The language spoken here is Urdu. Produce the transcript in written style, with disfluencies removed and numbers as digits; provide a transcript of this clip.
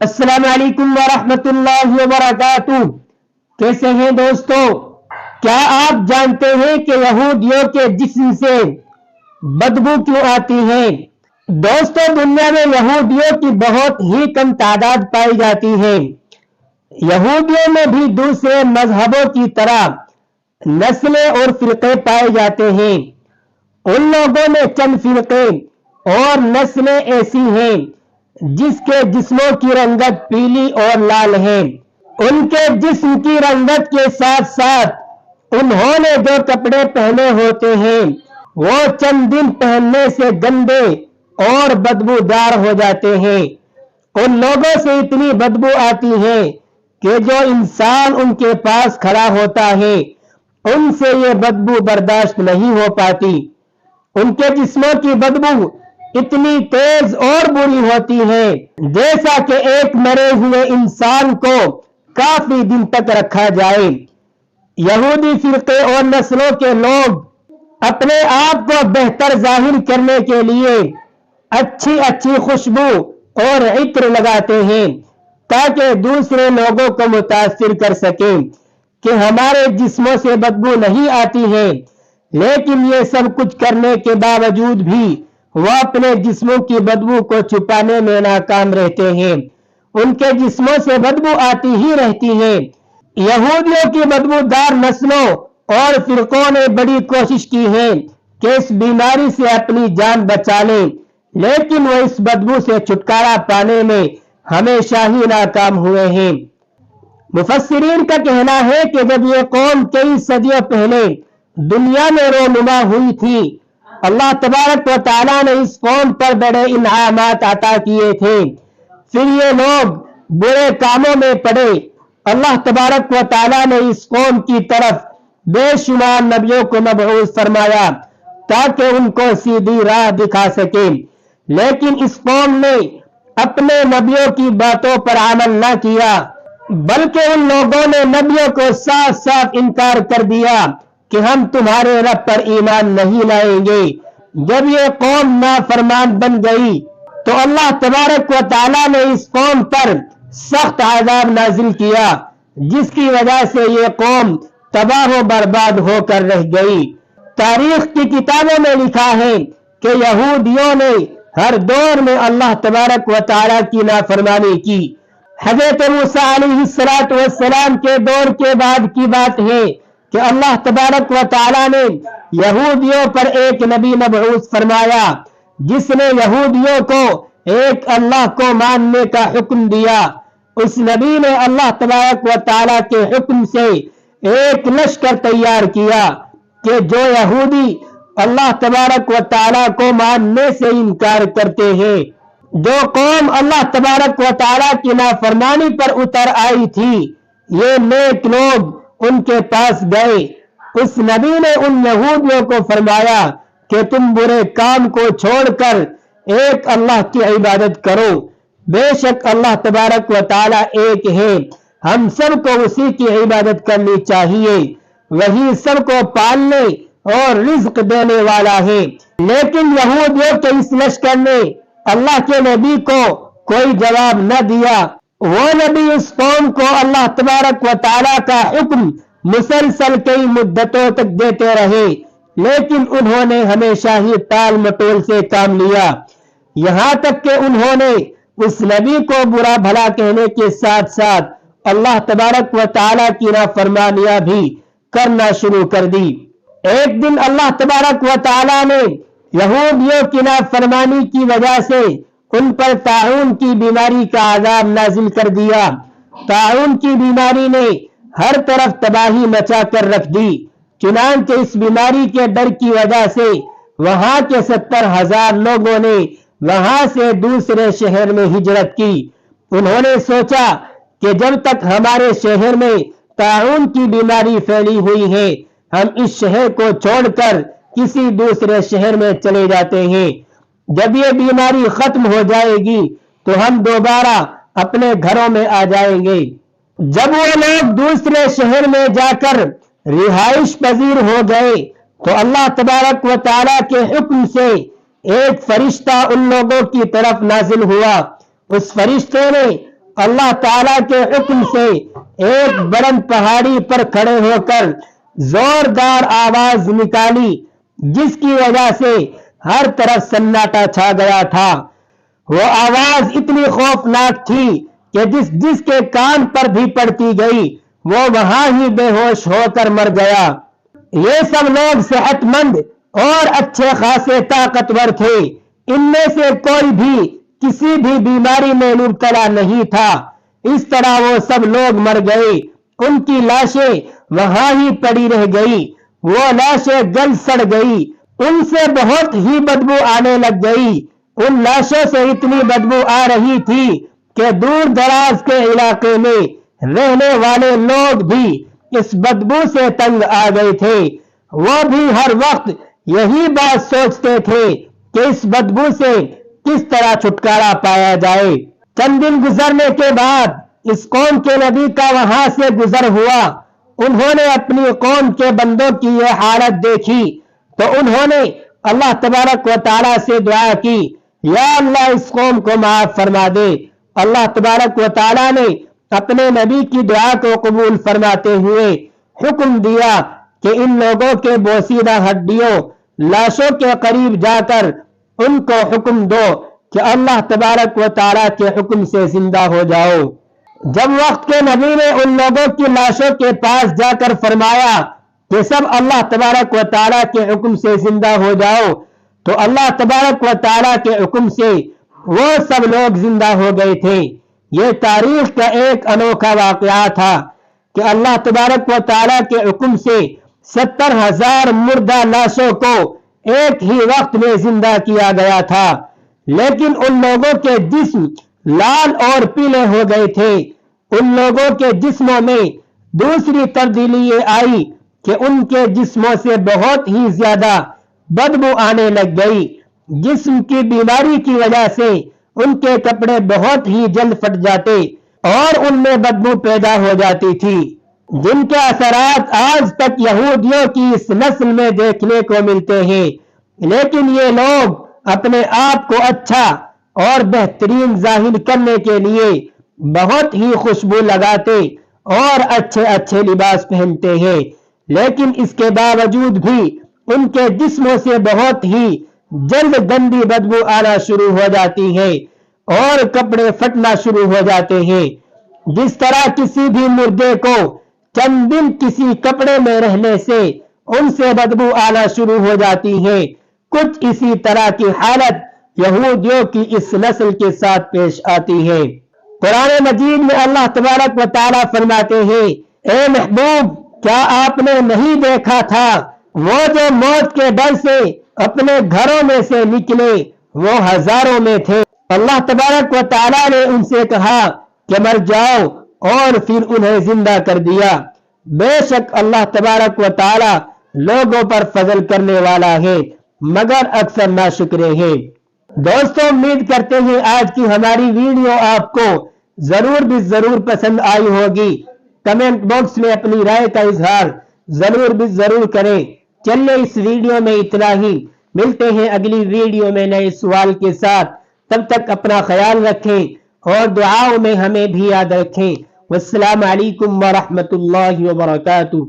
السلام علیکم ورحمۃ اللہ وبرکاتہ۔ کیسے ہیں دوستو؟ کیا آپ جانتے ہیں کہ یہودیوں کے جسم سے بدبو کیوں آتی ہے؟ دوستو، دنیا میں یہودیوں کی بہت ہی کم تعداد پائی جاتی ہے۔ یہودیوں میں بھی دوسرے مذہبوں کی طرح نسلیں اور فرقے پائے جاتے ہیں۔ ان لوگوں میں چند فرقے اور نسلیں ایسی ہیں جس کے جسموں کی رنگت پیلی اور لال ہے۔ ان کے جسم کی رنگت کے ساتھ ساتھ انہوں نے جو کپڑے پہنے ہوتے ہیں وہ چند دن پہننے سے گندے اور بدبودار ہو جاتے ہیں۔ ان لوگوں سے اتنی بدبو آتی ہے کہ جو انسان ان کے پاس کھڑا ہوتا ہے ان سے یہ بدبو برداشت نہیں ہو پاتی۔ ان کے جسموں کی بدبو اتنی تیز اور بری ہوتی ہے جیسا کہ ایک مرے ہوئے انسان کو کافی دن تک رکھا جائے۔ یہودی فرقے اور نسلوں کے لوگ اپنے آپ کو بہتر ظاہر کرنے کے لیے اچھی خوشبو اور عطر لگاتے ہیں تاکہ دوسرے لوگوں کو متاثر کر سکیں کہ ہمارے جسموں سے بدبو نہیں آتی ہے، لیکن یہ سب کچھ کرنے کے باوجود بھی وہ اپنے جسموں کی بدبو کو چھپانے میں ناکام رہتے ہیں۔ ان کے جسموں سے بدبو آتی ہی رہتی ہے۔ یہودیوں کی بدبودار نسلوں اور فرقوں نے بڑی کوشش کی ہے کہ اس بیماری سے اپنی جان بچا لیں، لیکن وہ اس بدبو سے چھٹکارا پانے میں ہمیشہ ہی ناکام ہوئے ہیں۔ مفسرین کا کہنا ہے کہ جب یہ قوم کئی صدیوں پہلے دنیا میں رونما ہوئی تھی، اللہ تبارک و تعالیٰ نے اس قوم پر بڑے انعامات عطا کیے تھے۔ پھر یہ لوگ برے کاموں میں پڑے۔ اللہ تبارک و تعالیٰ نے اس قوم کی طرف بے شمار نبیوں کو مبعوث فرمایا تاکہ ان کو سیدھی راہ دکھا سکے، لیکن اس قوم نے اپنے نبیوں کی باتوں پر عمل نہ کیا، بلکہ ان لوگوں نے نبیوں کو صاف صاف انکار کر دیا کہ ہم تمہارے رب پر ایمان نہیں لائیں گے۔ جب یہ قوم نافرمان بن گئی تو اللہ تبارک و تعالیٰ نے اس قوم پر سخت عذاب نازل کیا، جس کی وجہ سے یہ قوم تباہ و برباد ہو کر رہ گئی۔ تاریخ کی کتابوں میں لکھا ہے کہ یہودیوں نے ہر دور میں اللہ تبارک و تعالیٰ کی نافرمانی کی۔ حضرت موسیٰ علیہ السلام کے دور کے بعد کی بات ہے کہ اللہ تبارک و تعالیٰ نے یہودیوں پر ایک نبی مبعوث فرمایا جس نے یہودیوں کو ایک اللہ کو ماننے کا حکم دیا۔ اس نبی نے اللہ تبارک و تعالیٰ کے حکم سے ایک لشکر تیار کیا کہ جو یہودی اللہ تبارک و تعالیٰ کو ماننے سے انکار کرتے ہیں، جو قوم اللہ تبارک و تعالیٰ کی نافرمانی پر اتر آئی تھی، یہ نیک لوگ ان کے پاس گئے۔ اس نبی نے ان یہودیوں کو فرمایا کہ تم برے کام کو چھوڑ کر ایک اللہ کی عبادت کرو۔ بے شک اللہ تبارک و تعالیٰ ایک ہے، ہم سب کو اسی کی عبادت کرنی چاہیے، وہی سب کو پالنے اور رزق دینے والا ہے۔ لیکن یہودیوں کے اس لشکر نے اللہ کے نبی کو کوئی جواب نہ دیا۔ وہ نبی اس قوم کو اللہ تبارک و تعالیٰ کا حکم مسلسل کئی مدتوں تک دیتے رہے، لیکن انہوں نے ہمیشہ ہی ٹال مٹول سے کام لیا، یہاں تک کہ انہوں نے اس نبی کو برا بھلا کہنے کے ساتھ ساتھ اللہ تبارک و تعالیٰ کی نافرمانیاں بھی کرنا شروع کر دی۔ ایک دن اللہ تبارک و تعالیٰ نے یہودیوں کی نافرمانی کی وجہ سے ان پر طاعون کی بیماری کا عذاب نازل کر دیا۔ طاعون کی بیماری نے ہر طرف تباہی مچا کر رکھ دی، چنانچہ اس بیماری کے ڈر کی وجہ سے وہاں کے 70,000 لوگوں نے وہاں سے دوسرے شہر میں ہجرت کی۔ انہوں نے سوچا کہ جب تک ہمارے شہر میں طاعون کی بیماری پھیلی ہوئی ہے، ہم اس شہر کو چھوڑ کر کسی دوسرے شہر میں چلے جاتے ہیں۔ جب یہ بیماری ختم ہو جائے گی تو ہم دوبارہ اپنے گھروں میں آ جائیں گے۔ جب وہ لوگ دوسرے شہر میں جا کر رہائش پذیر ہو گئے تو اللہ تبارک و تعالیٰ کے حکم سے ایک فرشتہ ان لوگوں کی طرف نازل ہوا۔ اس فرشتے نے اللہ تعالیٰ کے حکم سے ایک بلند پہاڑی پر کھڑے ہو کر زوردار آواز نکالی، جس کی وجہ سے ہر طرف سناٹا چھا گیا تھا۔ وہ آواز اتنی خوفناک تھی کہ جس کے کان پر بھی پڑتی گئی وہ وہاں ہی بے ہوش ہو کر مر گیا۔ یہ سب لوگ صحت مند اور اچھے خاصے طاقتور تھے، ان میں سے کوئی بھی کسی بھی بیماری میں مبتلا نہیں تھا۔ اس طرح وہ سب لوگ مر گئے، ان کی لاشیں وہاں ہی پڑی رہ گئی، وہ لاشیں گل سڑ گئی، ان سے بہت ہی بدبو آنے لگ گئی۔ ان لاشوں سے اتنی بدبو آ رہی تھی کہ دور دراز کے علاقے میں رہنے والے لوگ بھی اس بدبو سے تنگ آ گئے تھے۔ وہ بھی ہر وقت یہی بات سوچتے تھے کہ اس بدبو سے کس طرح چھٹکارا پایا جائے۔ چند دن گزرنے کے بعد اس قوم کے نبی کا وہاں سے گزر ہوا۔ انہوں نے اپنی قوم کے بندوں کی یہ حالت دیکھی تو انہوں نے اللہ تبارک و تعالیٰ سے دعا کی، یا اللہ اس قوم کو معاف فرما دے۔ اللہ تبارک و تعالیٰ نے اپنے نبی کی دعا کو قبول فرماتے ہوئے حکم دیا کہ ان لوگوں کے بوسیدہ ہڈیوں لاشوں کے قریب جا کر ان کو حکم دو کہ اللہ تبارک و تعالیٰ کے حکم سے زندہ ہو جاؤ۔ جب وقت کے نبی نے ان لوگوں کی لاشوں کے پاس جا کر فرمایا کہ سب اللہ تبارک و تعالیٰ کے حکم سے زندہ ہو جاؤ، تو اللہ تبارک و تعالیٰ کے حکم سے وہ سب لوگ زندہ ہو گئے تھے۔ یہ تاریخ کا ایک انوکھا واقعہ تھا کہ اللہ تبارک و تعالیٰ کے حکم سے 70,000 مردہ لاشوں کو ایک ہی وقت میں زندہ کیا گیا تھا، لیکن ان لوگوں کے جسم لال اور پیلے ہو گئے تھے۔ ان لوگوں کے جسموں میں دوسری تبدیلی یہ آئی کہ ان کے جسموں سے بہت ہی زیادہ بدبو آنے لگ گئی۔ جسم کی بیماری کی وجہ سے ان کے کپڑے بہت ہی جلد پھٹ جاتے اور ان میں بدبو پیدا ہو جاتی تھی، جن کے اثرات آج تک یہودیوں کی اس نسل میں دیکھنے کو ملتے ہیں۔ لیکن یہ لوگ اپنے آپ کو اچھا اور بہترین ظاہر کرنے کے لیے بہت ہی خوشبو لگاتے اور اچھے اچھے لباس پہنتے ہیں، لیکن اس کے باوجود بھی ان کے جسموں سے بہت ہی جلد گندی بدبو آنا شروع ہو جاتی ہے اور کپڑے پھٹنا شروع ہو جاتے ہیں۔ جس طرح کسی بھی مردے کو چند دن کسی کپڑے میں رہنے سے ان سے بدبو آنا شروع ہو جاتی ہے، کچھ اسی طرح کی حالت یہودیوں کی اس نسل کے ساتھ پیش آتی ہے۔ قرآن مجید میں اللہ تبارک و تعالیٰ فرماتے ہیں، اے محبوب کیا آپ نے نہیں دیکھا تھا وہ جو موت کے ڈر سے اپنے گھروں میں سے نکلے وہ ہزاروں میں تھے۔ اللہ تبارک و تعالیٰ نے ان سے کہا کہ مر جاؤ اور پھر انہیں زندہ کر دیا۔ بے شک اللہ تبارک و تعالیٰ لوگوں پر فضل کرنے والا ہے مگر اکثر ناشکرے ہیں۔ دوستوں امید کرتے ہیں آج کی ہماری ویڈیو آپ کو ضرور بھی ضرور پسند آئی ہوگی۔ کمنٹ باکس میں اپنی رائے کا اظہار ضرور بھی ضرور کریں۔ چلے اس ویڈیو میں اتنا ہی، ملتے ہیں اگلی ویڈیو میں نئے سوال کے ساتھ۔ تب تک اپنا خیال رکھیں اور دعاؤں میں ہمیں بھی یاد رکھیں۔ والسلام علیکم ورحمۃ اللہ وبرکاتہ۔